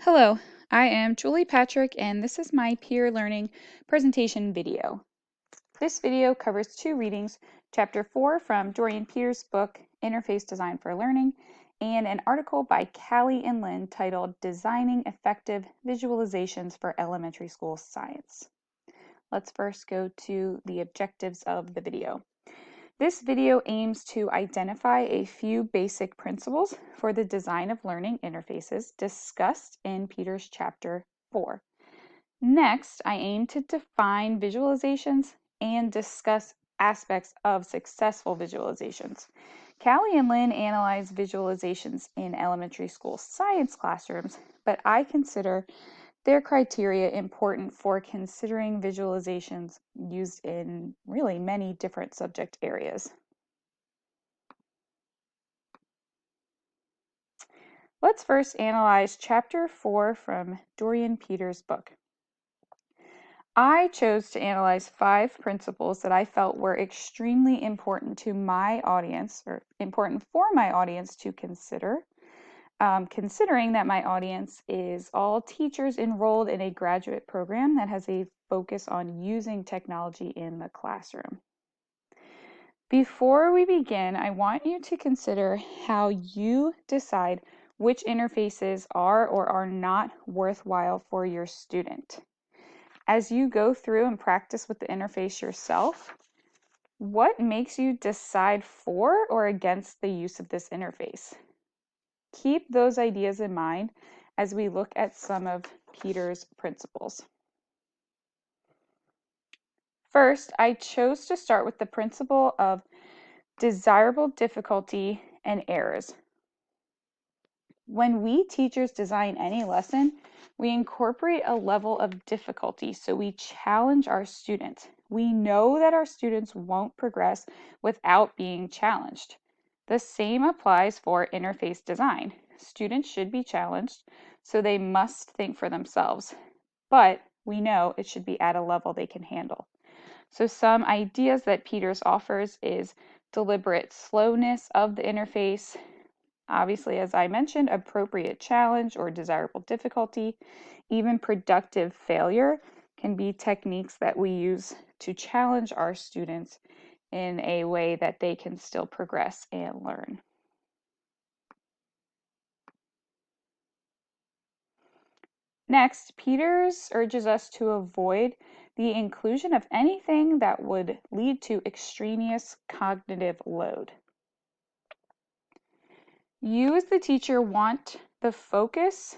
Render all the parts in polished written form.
Hello, I am Julie Patrick and this is my peer learning presentation video. This video covers two readings, Chapter 4 from Dorian Peter's book, Interface Design for Learning, and an article by Kali and Linn titled Designing Effective Visualizations for Elementary School Science. Let's first go to the objectives of the video. This video aims to identify a few basic principles for the design of learning interfaces discussed in Peter's Chapter 4. Next, I aim to define visualizations and discuss aspects of successful visualizations. Kali and Linn analyze visualizations in elementary school science classrooms, but I consider their criteria important for considering visualizations used in really many different subject areas. Let's first analyze Chapter 4 from Dorian Peter's book. I chose to analyze 5 principles that I felt were extremely important to my audience, or important for my audience to consider. Considering that my audience is all teachers enrolled in a graduate program that has a focus on using technology in the classroom. Before we begin, I want you to consider how you decide which interfaces are or are not worthwhile for your student. As you go through and practice with the interface yourself, what makes you decide for or against the use of this interface? Keep those ideas in mind as we look at some of Peter's principles. First, I chose to start with the principle of desirable difficulty and errors. When we teachers design any lesson, we incorporate a level of difficulty, so we challenge our students. We know that our students won't progress without being challenged. The same applies for interface design. Students should be challenged, so they must think for themselves. But we know it should be at a level they can handle. So some ideas that Peters offers is deliberate slowness of the interface, obviously, as I mentioned, appropriate challenge or desirable difficulty, even productive failure can be techniques that we use to challenge our students in a way that they can still progress and learn. Next, Peters urges us to avoid the inclusion of anything that would lead to extraneous cognitive load. You as the teacher want the focus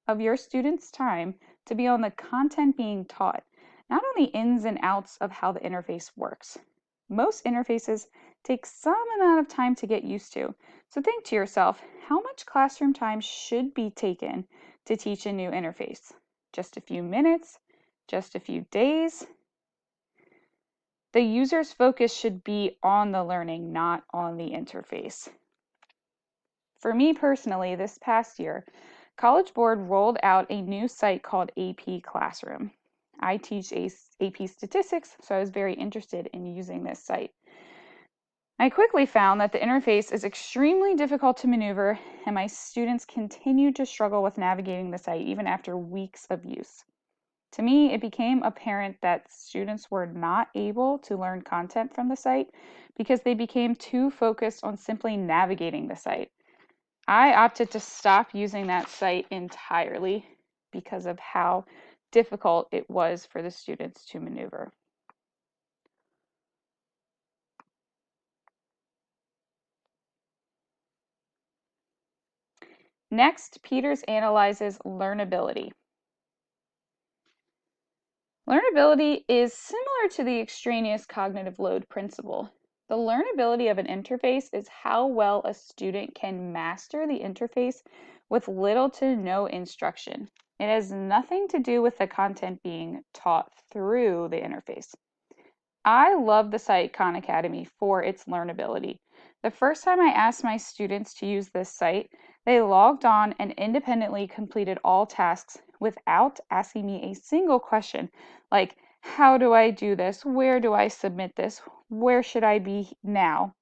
of your students' time to be on the content being taught, not on the ins and outs of how the interface works. Most interfaces take some amount of time to get used to, so think to yourself, how much classroom time should be taken to teach a new interface? Just a few minutes? Just a few days? The user's focus should be on the learning, not on the interface. For me personally, this past year, College Board rolled out a new site called AP Classroom. I teach AP Statistics, so I was very interested in using this site. I quickly found that the interface is extremely difficult to maneuver, and my students continued to struggle with navigating the site even after weeks of use. To me, it became apparent that students were not able to learn content from the site because they became too focused on simply navigating the site. I opted to stop using that site entirely because of how difficult it was for the students to maneuver. Next, Peters analyzes learnability. Learnability is similar to the extraneous cognitive load principle. The learnability of an interface is how well a student can master the interface with little to no instruction. It has nothing to do with the content being taught through the interface. I love the site Khan Academy for its learnability. The first time I asked my students to use this site, they logged on and independently completed all tasks without asking me a single question, like, how do I do this? Where do I submit this? Where should I be now?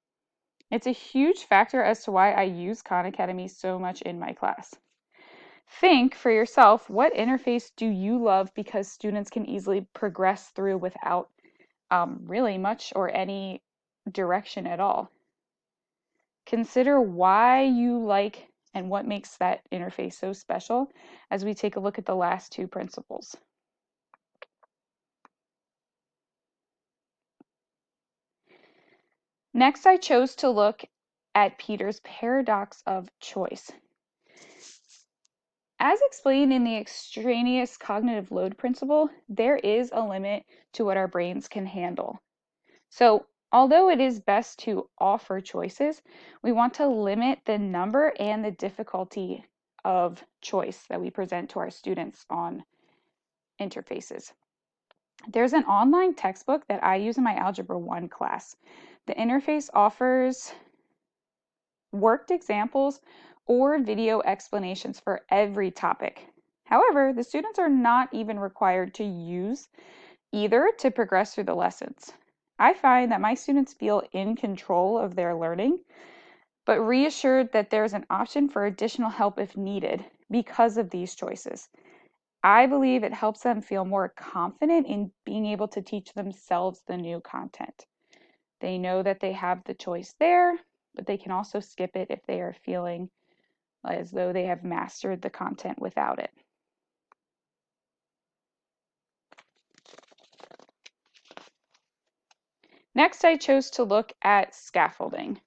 It's a huge factor as to why I use Khan Academy so much in my class. Think for yourself, what interface do you love because students can easily progress through without really much or any direction at all? Consider why you like and what makes that interface so special as we take a look at the last two principles. Next, I chose to look at Peter's paradox of choice. As explained in the extraneous cognitive load principle, there is a limit to what our brains can handle. So, although it is best to offer choices, we want to limit the number and the difficulty of choice that we present to our students on interfaces. There's an online textbook that I use in my Algebra 1 class. The interface offers worked examples or video explanations for every topic. However, the students are not even required to use either to progress through the lessons. I find that my students feel in control of their learning, but reassured that there's an option for additional help if needed because of these choices. I believe it helps them feel more confident in being able to teach themselves the new content. They know that they have the choice there, but they can also skip it if they are feeling as though they have mastered the content without it. Next, I chose to look at scaffolding.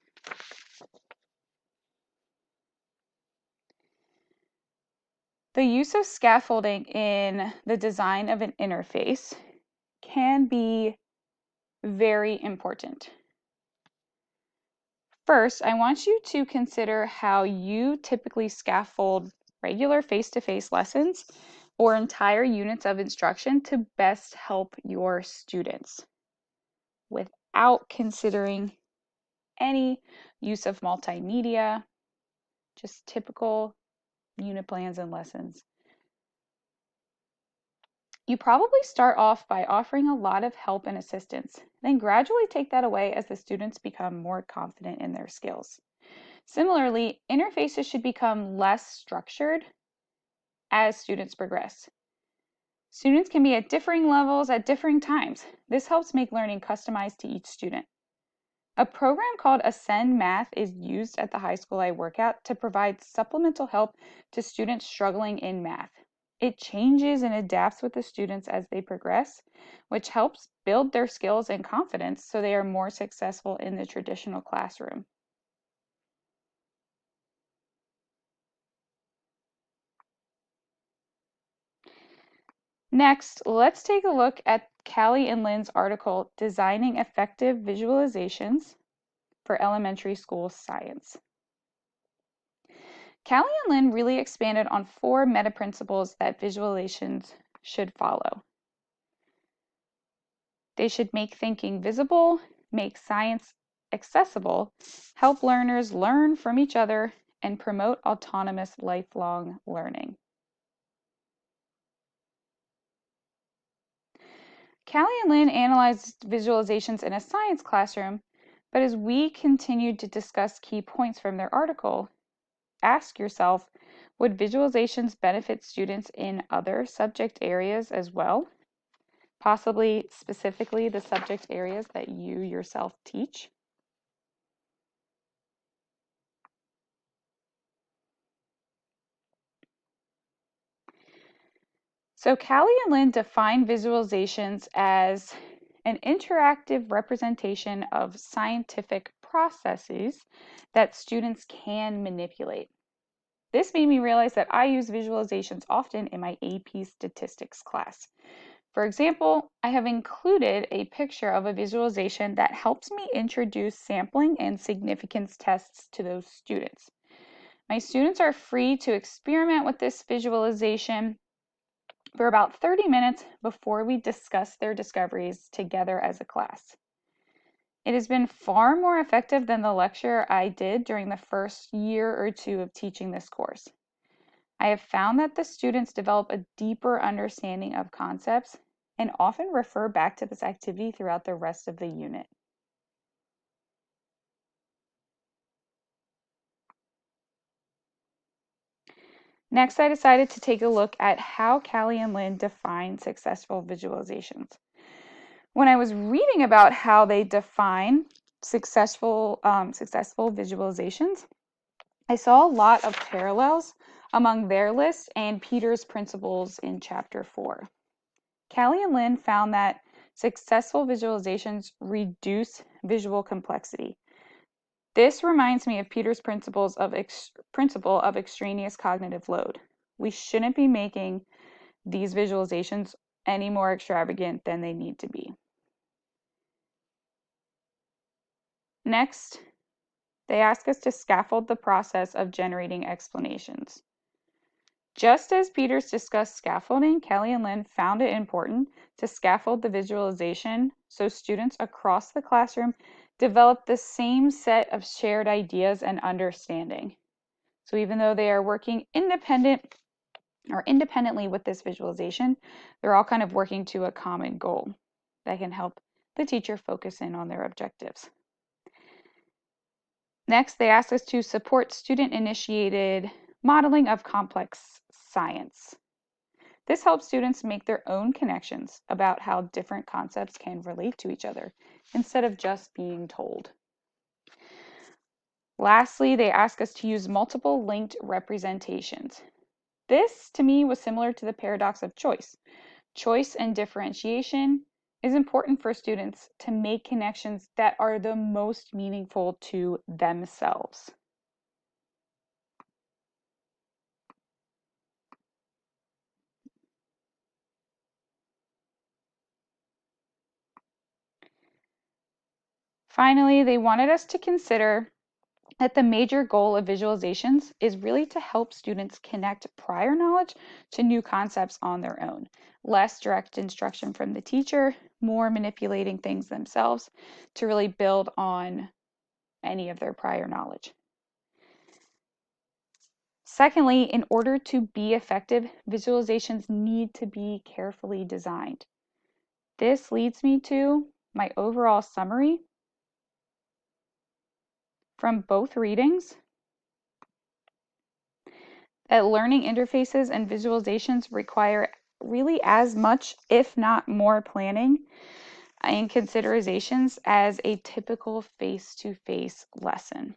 The use of scaffolding in the design of an interface can be very important. First, I want you to consider how you typically scaffold regular face-to-face lessons or entire units of instruction to best help your students without considering any use of multimedia, just typical unit plans and lessons. You probably start off by offering a lot of help and assistance, then gradually take that away as the students become more confident in their skills. Similarly, interfaces should become less structured as students progress. Students can be at differing levels at differing times. This helps make learning customized to each student. A program called Ascend Math is used at the high school I work at to provide supplemental help to students struggling in math. It changes and adapts with the students as they progress, which helps build their skills and confidence so they are more successful in the traditional classroom. Next, let's take a look at Kali and Linn's article, Designing Effective Visualizations for Elementary School Science. Kali and Linn really expanded on 4 meta principles that visualizations should follow. They should make thinking visible, make science accessible, help learners learn from each other, and promote autonomous lifelong learning. Kali and Linn analyzed visualizations in a science classroom, but as we continued to discuss key points from their article, ask yourself, would visualizations benefit students in other subject areas as well? Possibly specifically the subject areas that you yourself teach? So Callie and Lynn define visualizations as an interactive representation of scientific processes that students can manipulate. This made me realize that I use visualizations often in my AP statistics class. For example, I have included a picture of a visualization that helps me introduce sampling and significance tests to those students. My students are free to experiment with this visualization for about 30 minutes before we discuss their discoveries together as a class. It has been far more effective than the lecture I did during the first year or two of teaching this course. I have found that the students develop a deeper understanding of concepts and often refer back to this activity throughout the rest of the unit. Next, I decided to take a look at how Kali and Linn define successful visualizations. When I was reading about how they define successful visualizations, I saw a lot of parallels among their list and Peter's principles in chapter 4. Kali and Linn found that successful visualizations reduce visual complexity. This reminds me of Peter's principle of extraneous cognitive load. We shouldn't be making these visualizations any more extravagant than they need to be. Next, they ask us to scaffold the process of generating explanations. Just as Peters discussed scaffolding, Kali and Linn found it important to scaffold the visualization so students across the classroom develop the same set of shared ideas and understanding. So even though they are working independently with this visualization, they're all kind of working to a common goal that can help the teacher focus in on their objectives. Next, they ask us to support student-initiated modeling of complex science. This helps students make their own connections about how different concepts can relate to each other instead of just being told. Lastly, they ask us to use multiple linked representations. This, to me, was similar to the paradox of choice. Choice and differentiation is important for students to make connections that are the most meaningful to themselves. Finally, they wanted us to consider that the major goal of visualizations is really to help students connect prior knowledge to new concepts on their own. Less direct instruction from the teacher, more manipulating things themselves to really build on any of their prior knowledge. Secondly, in order to be effective, visualizations need to be carefully designed. This leads me to my overall summary from both readings that learning interfaces and visualizations require really as much, if not more, planning and considerations as a typical face-to-face lesson.